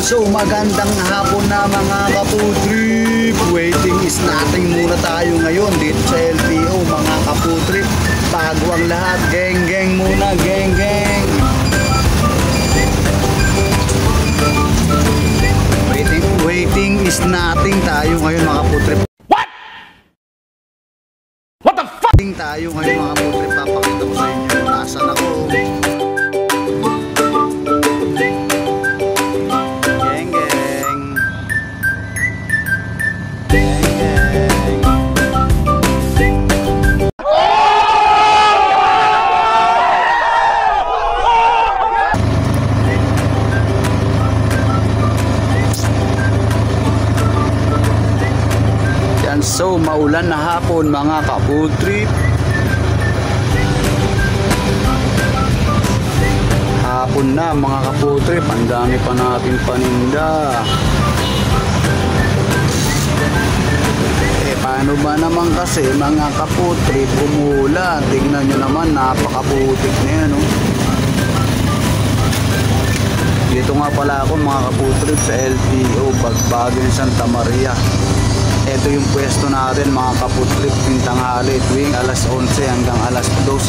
So magandang hapon na mga kaputrip. Waiting is nothing muna tayo ngayon dito sa LTO mga kaputrip. Bago ang lahat, geng muna, geng. Waiting is nothing tayo ngayon mga kaputrip. What the fuck? Tayo ngayon mga kaputrip, papakita ko sa inyo nasaan ako. So maulan na hapon mga kaputrip. Hapon na mga kaputrip, ang dami pa natin paninda. Paano ba naman kasi mga kaputrip, umulan. Tingnan nyo naman, napakaputik na yan, oh. Dito nga pala ako mga kaputrip sa LTO Bagbagan Santa Maria. Ito yung pwesto natin mga kaputrip, tanghali tuwing alas 11 hanggang alas 2.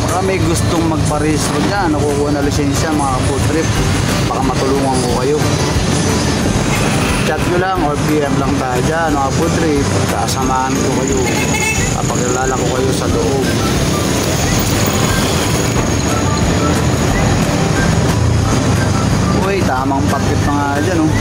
Baka may gustong magparehistro dyan, nakukuha na lisensya mga kaputrip, baka matulungan ko kayo. Chat nyo lang or PM lang tayo dyan mga kaputrip, kasamahan ko kayo, kapaglalala ko kayo sa loob. Uy, tamang pakit na nga dyan, oh.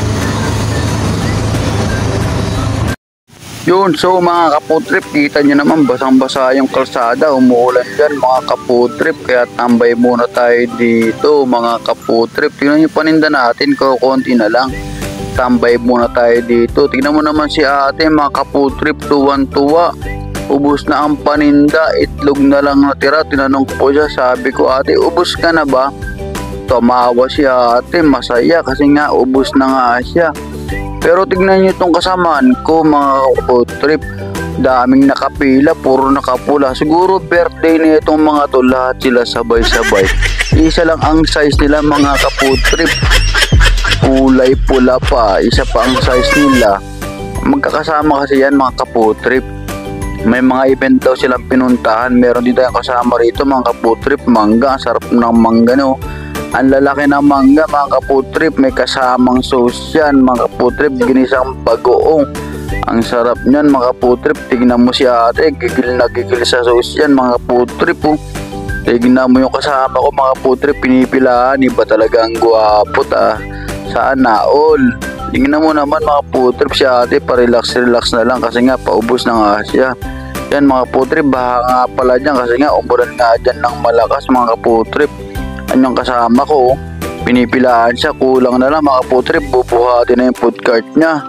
Yun, so mga kaputrip, kita nyo naman basang-basa yung kalsada, umuulan dyan mga kaputrip, kaya tambay muna tayo dito mga kaputrip. Tingnan nyo paninda natin, konti na lang, tambay muna tayo dito. Tingnan mo naman si ate mga kaputrip, tuwan-tuwa, ubos na ang paninda, itlog na lang natira. Tinanong ko po siya, sabi ko, ate ubos ka na ba? Tumawa si ate, masaya kasi nga ubos na nga siya. Pero tignan nyo itong kasamaan ko mga kaputrip, daming nakapila, puro nakapula. Siguro birthday na itong mga to, lahat sila sabay-sabay. Isa lang ang size nila mga kaputrip, kulay pula pa, isa pa ang size nila. Magkakasama kasi yan mga kaputrip. May mga event daw silang pinuntahan. Meron din tayong kasama rito mga kaputrip, mangga, ang sarap ng mangga, no. Ang lalaki ng mangga mga kaputrip, may kasamang sauce yan mga kaputrip, ginisang bagoong. Ang sarap niyan mga kaputrip. Tignan mo si ate, gigil na gigil sa sauce yan mga kaputrip, oh. Tignan mo yung kasama ko mga kaputrip, pinipilaan, iba talaga ang guwapo, sana all. Tignan mo naman mga kaputrip, si ate pa-relax na lang kasi nga paubos na nga siya. Yan mga kaputrip, baha nga pala dyan kasi nga umulan nga dyan ng malakas mga kaputrip. Anyang kasama ko, pinipilaan siya, kulang na lang mga kaputrip, bubuhatin na yung food cart niya.